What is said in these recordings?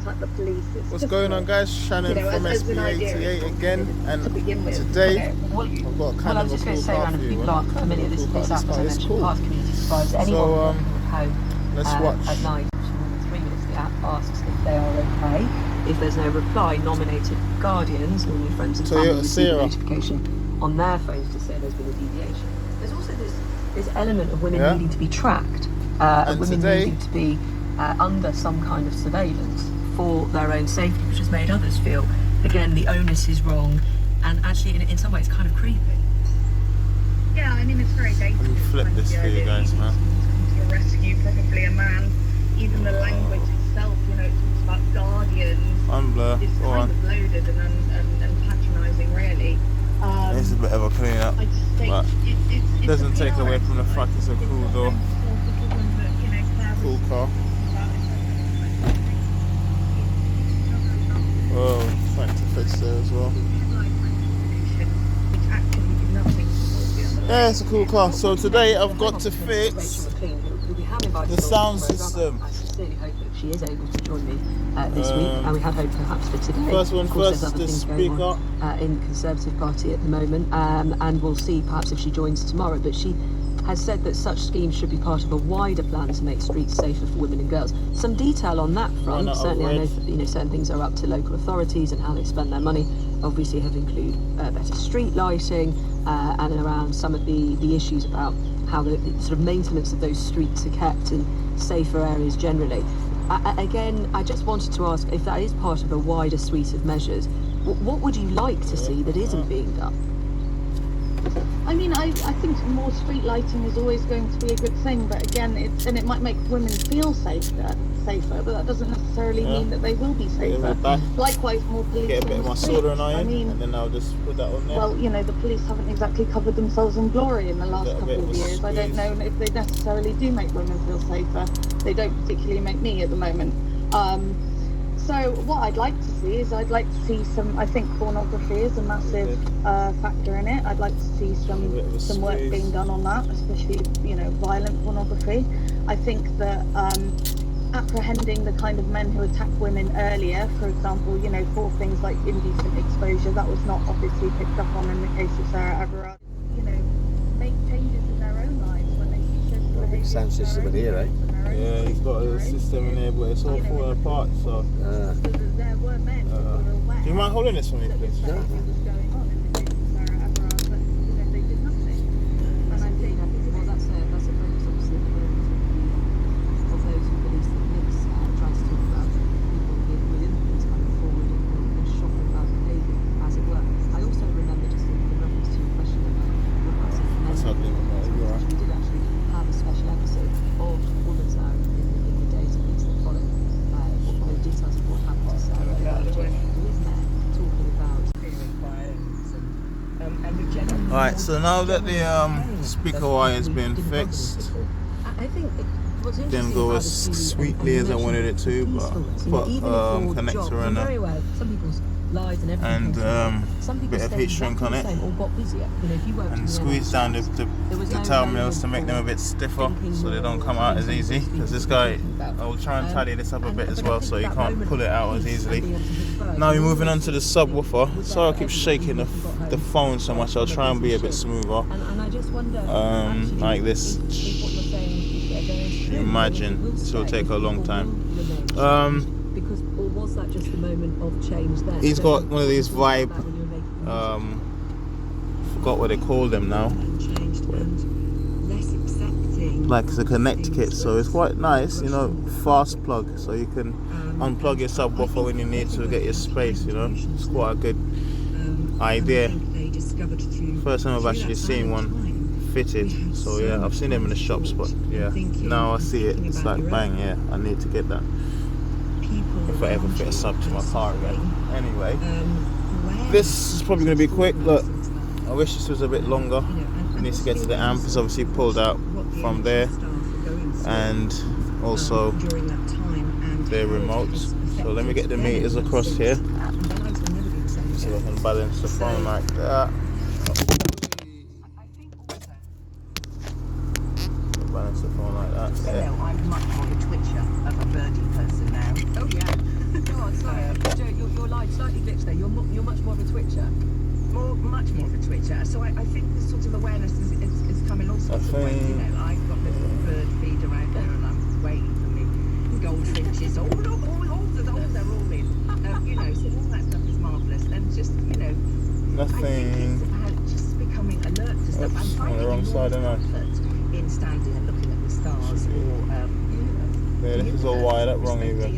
contact the police. What's going on, guys? Shannon from SB88 again, and today I've got kind of a cool car for you. People aren't familiar with this app, as I mentioned, past community provides anyone home let's watch. At night, within 3 minutes, the app asks if they are okay. If there's no reply, nominated guardians, normally friends and family, receive a notification on their phones to say there's been a deviation. There's also this element of women needing to be tracked, of women needing to be under some kind of surveillance for their own safety, which has made others feel, again, the onus is wrong, and actually in some ways kind of creepy. Yeah, I mean, it's very dangerous. Let me flip this for you guys, man. To rescue probably a man, even the language itself, you know, it talks about guardians. Unblur. It's kind of loaded and patronising, really. It's a bit of a clean up, I just think but it doesn't take away from the fact it's a cool door, cool car. Oh, trying to fix there as well. Yeah, it's a cool car. So today I've got to fix the sound system. I sincerely hope that she is able to join me this week, and we had hoped perhaps for today. First one first, the speaker. In the Conservative Party at the moment, and we'll see perhaps if she joins tomorrow, but she has said that such schemes should be part of a wider plan to make streets safer for women and girls. Some detail on that front. Certainly I know that, certain things are up to local authorities and how they spend their money. Obviously have included better street lighting and around some of the issues about how the sort of maintenance of those streets are kept and safer areas generally. Again, I just wanted to ask if that is part of a wider suite of measures, what would you like to see that isn't being done? I mean, I think more street lighting is always going to be a good thing, but again, it might make women feel safer, but that doesn't necessarily mean that they will be safer. Likewise, more police. Get a bit of my soldering iron, and then I'll just put that on there. Well, the police haven't exactly covered themselves in glory in the last couple of years. I don't know if they necessarily do make women feel safer. They don't particularly make me at the moment. So what I'd like to see is some, I think pornography is a massive factor in it. I'd like to see some work being done on that, especially, violent pornography. I think that apprehending the kind of men who attack women earlier, for example, for things like indecent exposure, that was not obviously picked up on in the case of Sera Everard. Make changes in their own lives when they see social behaviour. Sound system in here, eh? Yeah, he's got a system in there, but it's all falling apart, so... There were men who were aware. Do you mind holding this for me, please? What was going on in the case of Sera Everard, but they did nothing. And I think that's a focus, obviously, of those who police the police trying to talk about people with influence coming forward and shocking about behaviour, as it were. I also remember, just in reference to your question about That's not doing it, you're right. we did actually have a special episode of Woman's Hour in the days and weeks that followed, the details of what happened to Sarah, who is there talking about Alright, so now that the speaker wire has been fixed, I think what's interesting didn't go as sweetly as I wanted it to, but put connector in there and a bit of heat shrink on it, and squeeze down the terminals to make them a bit stiffer so they don't come out as easy, because this guy, I will try and tidy this up a bit as well so you can't pull it out as easily. Now we're moving on to the subwoofer. Sorry I keep shaking the phone so much, I'll try and be a bit smoother, like this. Imagine, this will take a long time. Or was that just the moment of change there? He's got one of these vibe, forgot what they call them now, like it's a connect kit, so it's quite nice, fast plug, so you can unplug your subwoofer when you need to get your space, it's quite a good idea. First time I've actually seen one fitted, so yeah, I've seen them in the shops, but yeah, now I see it, it's like bang, yeah, I need to get that if I ever fit a sub to my car again. Anyway, this is probably going to be quick. Look, I wish this was a bit longer. It needs to get to the amp, it's obviously pulled out from there, and also the remote. So let me get the meters across here so I can balance the phone like that. Balance the phone like that. Hello, I'm much more the twitcher of a birdie person now. Oh yeah. your line slightly glitched there. You're much more of a twitcher. Much more of a twitcher. So I think this sort of awareness is coming all sorts of ways. You know, I've got this little bird feed around there, and I'm waiting for me goldfinches. All they're all in. You know, so all that stuff is marvellous, and just Nothing. I think it's about just becoming alert to stuff. I'm finding the wrong side, comfort in standing and looking at the stars, or yeah, this is all wired up wrong even.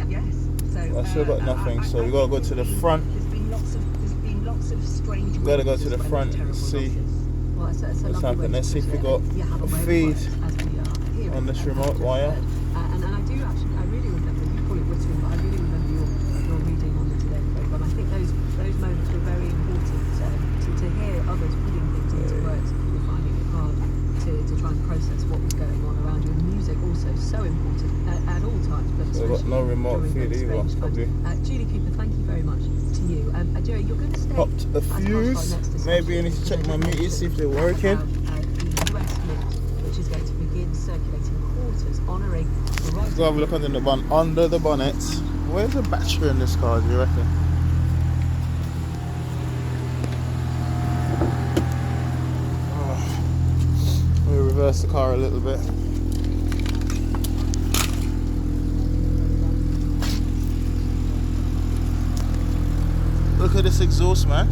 Yes. So I still got nothing, so we gotta go to the front. There's been lots of strange. We gotta go to the front and see what's happening. Let's see if we got a feed on this remote wire. And I do actually, I really remember, you call it whittling, but I really remember your reading on the Today programme. I think those moments were very important to hear others putting things into words. You're finding it hard to try and process what was going on around you. And music also so important at all times. But We've got no remote feed either, probably. Julie Cooper, thank you very much to you. Joey, you're going to stay. Popped a fuse. Maybe I need to check my meters, see if they're working. The US Mint, which is going to begin circulating quarters, honouring the right. Let's go have a look under the bonnet. Where's the battery in this car, do you reckon? We'll reverse the car a little bit. Look at this exhaust, man.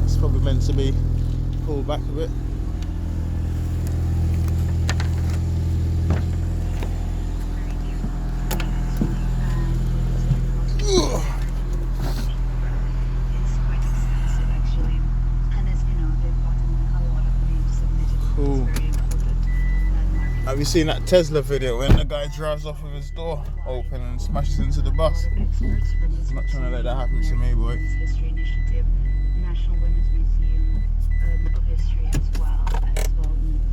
It's probably meant to be pulled back a bit. Cool. Have you seen that Tesla video when the guy drives off with his door open and smashes into the bus? I'm not trying to let that happen to me, boy. History Initiative, National Women's Museum of History as well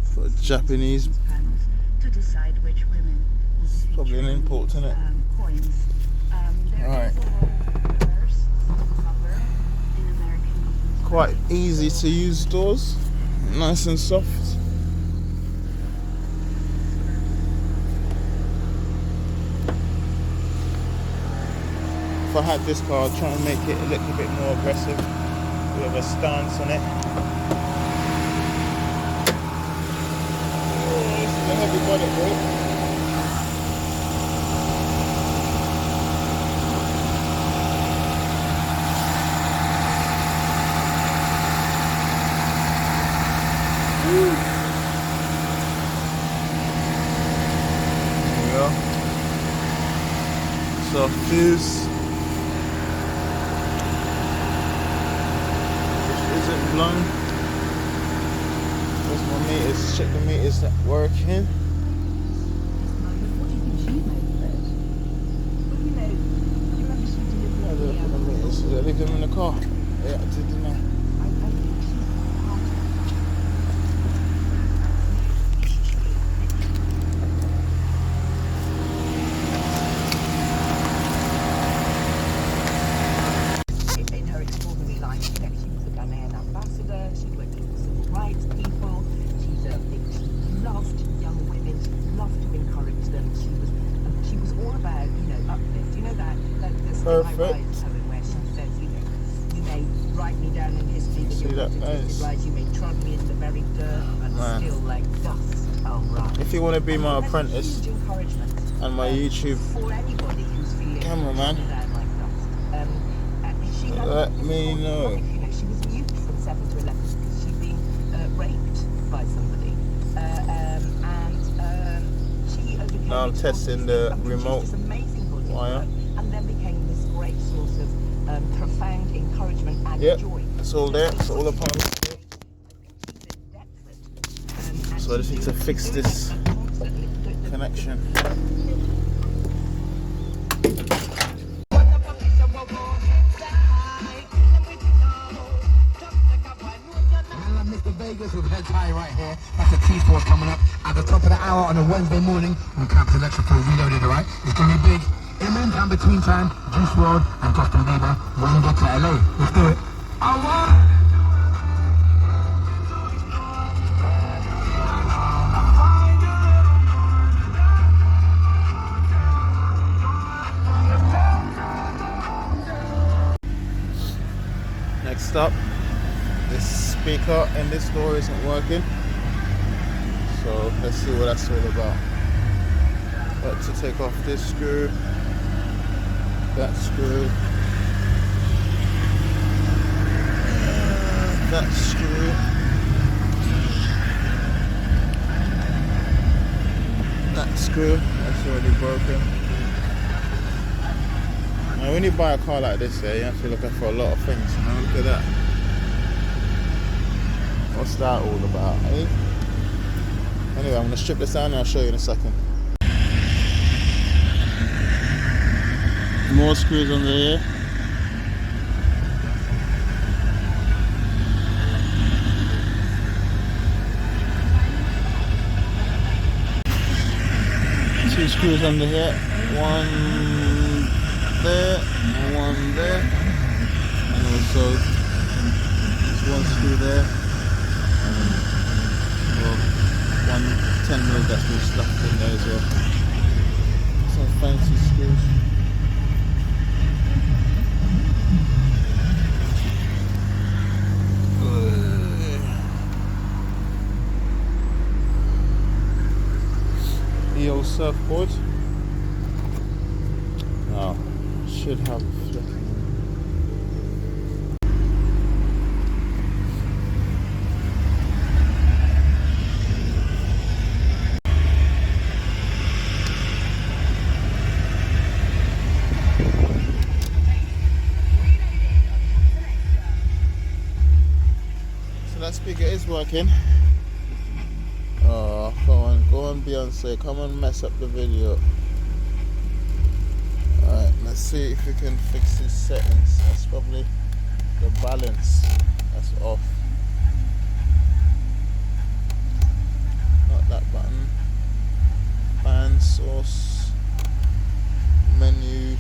For Japanese, panels to decide which women will be probably an import, isn't it? coins. There Alright. is a first cover in American. Quite easy to use doors, nice and soft. If I had this car, I'd try and make it a little bit more aggressive with a stance on it. Oh, this is a heavy bonnet, bro. There we go. So fuse isn't blown. Where's my meters? Check the meters that working. What do you think she made first? Well, do you remember she I delivered didn't put the meters. Did I leave them in the car? Yeah, I did, didn't I? I think she's in her extraordinary life, she was a Ghanaian ambassador, she worked with civil rights people, she loved young women, she loved to encourage them, she was all about, uplift. You know that this Perfect. poem where she says, you may write me down in history, but See you're that? not Nice. right, you may trod me in the very dirt, but Man. still like dust. Oh, right. If you want to be my That's apprentice huge encouragement and my YouTube for anybody who's feeling cameraman, down like that. She had let me know. She was mute from 7 to 11 because she'd been raped by somebody, she overcame. Now I'm it, testing the and produced remote this amazing body of wire. work, and then became this great source of profound encouragement and Yep, joy. it's all there. It's all upon. So I just need to fix this connection. Mr. Vegas with heads high right here. That's a T4 coming up at the top of the hour on a Wednesday morning on Campus Electrical Reloaded, alright? It's going to be big. In the meantime, between time, Juice WRLD and Justin Bieber, we're going to get to LA. Let's do it. I want up. This speaker in this door isn't working. So let's see what that's all about. Got to take off this screw, that screw, that screw, that screw. That's already broken. Now when you buy a car like this, you have to look out for a lot of things. You know, look at that. What's that all about, eh? Anyway, I'm going to strip this down and I'll show you in a second. More screws under here. Two screws under here. One there and one there. And also there's one screw there. One 10mm that's been stuffed in there as well. Some fancy screws. The old surfboard. Now, should have flicking. That speaker is working. Oh, go on Beyonce, come and mess up the video. Alright, let's see if we can fix these settings. That's probably the balance that's off. Not that button. Band source, menu.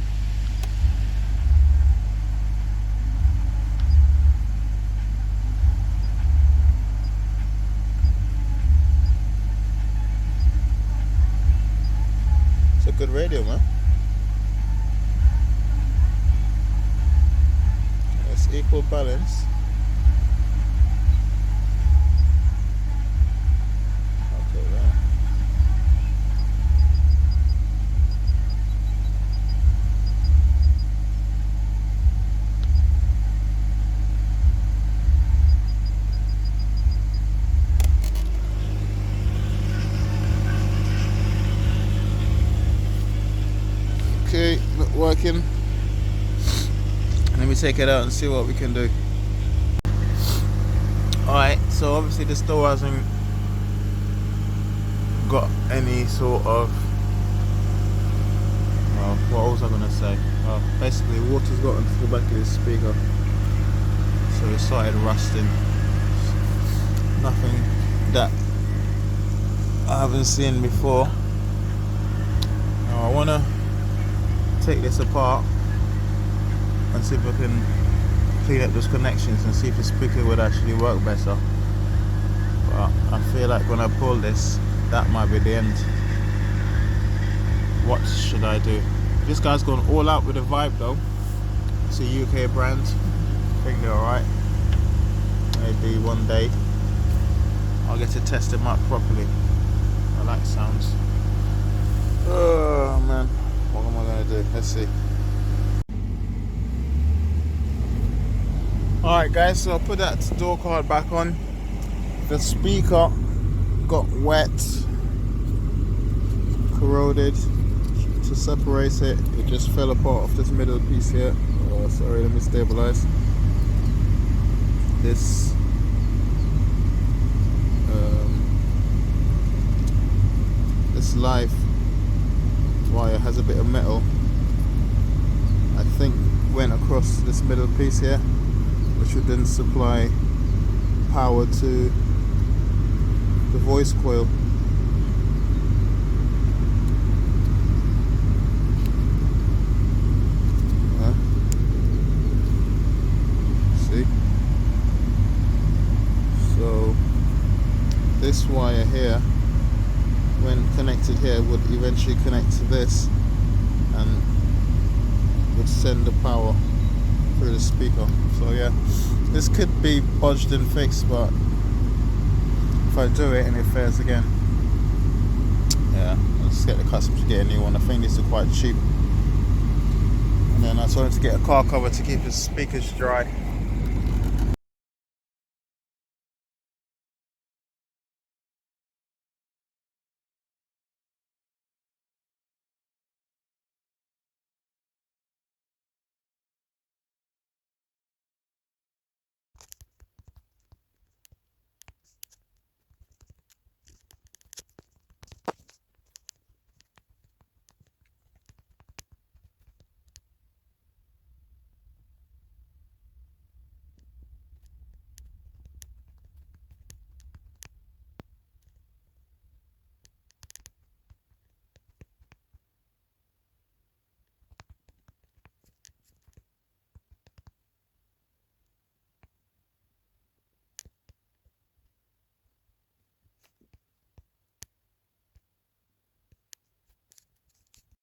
Good radio, man. It's equal balance. I'll take that. Okay, not working. Let me take it out and see what we can do. Alright, so obviously this door hasn't got any sort of, well, what was I going to say? Well, basically water's got into the back of this speaker, so it started rusting. Nothing that I haven't seen before. Now I want to take this apart and see if I can clean up those connections and see if the speaker would actually work better. But I feel like when I pull this, that might be the end. What should I do? This guy's gone all out with the Vibe though. It's a UK brand. I think they're alright. Maybe one day I'll get to test them out properly. I like sounds. Oh man. What am I going to do? Let's see. Alright guys, so I'll put that door card back on. The speaker got wet, corroded. To separate it, it just fell apart off this middle piece here. Oh, sorry, let me stabilize. This this live wire has a bit of metal, I think went across this middle piece here, which would then supply power to the voice coil. See? So this wire here, when connected here, would eventually connect to this and would send the power through the speaker. So yeah, this could be bodged and fixed, but if I do it and it fails again, yeah, I'll just get the customer to get a new one. I think these are quite cheap. And then I told him to get a car cover to keep his speakers dry.